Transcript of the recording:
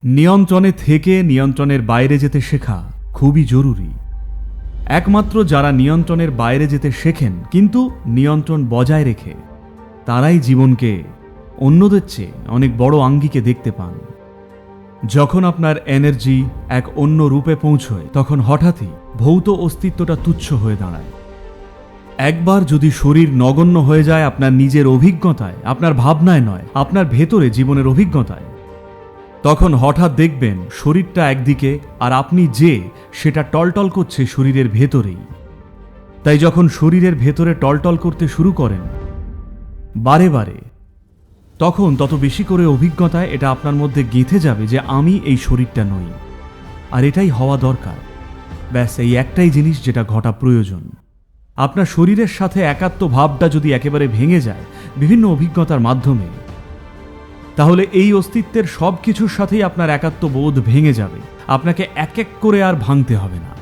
নিয়ন্ত্রণে থেকে নিয়ন্ত্রণের বাইরে যেতে শেখা খুবই জরুরি। একমাত্র যারা নিয়ন্ত্রণের বাইরে যেতে শেখেন কিন্তু নিয়ন্ত্রণ বজায় রেখে, তারাই জীবনকে অন্যদের চেয়ে অনেক বড় আঙ্গিকে দেখতে পান। যখন আপনার এনার্জি এক অন্য রূপে পৌঁছয়, তখন হঠাৎই ভৌত অস্তিত্বটা তুচ্ছ হয়ে দাঁড়ায়। একবার যদি শরীর নগণ্য হয়ে যায় আপনার নিজের অভিজ্ঞতায়, আপনার ভাবনায় নয়, আপনার ভেতরে জীবনের অভিজ্ঞতায়, তখন হঠাৎ দেখবেন শরীরটা একদিকে আর আপনি যে সেটা টলটল করছে শরীরের ভেতরেই। তাই যখন শরীরের ভেতরে টলটল করতে শুরু করেন বারে বারে, তখন তত বেশি করে অভিজ্ঞতায় এটা আপনার মধ্যে গেঁথে যাবে যে আমি এই শরীরটা নই, আর এটাই হওয়া দরকার। ব্যাস এই একটাই জিনিস যেটা ঘটা প্রয়োজন। আপনার শরীরের সাথে একাত্ম ভাবটা যদি একেবারে ভেঙে যায় বিভিন্ন অভিজ্ঞতার মাধ্যমে, তাহলে এই অস্তিত্বের সব কিছুর সাথেই আপনার একাত্ম বোধ ভেঙে যাবে। আপনাকে এক এক করে আর ভাঙতে হবে না।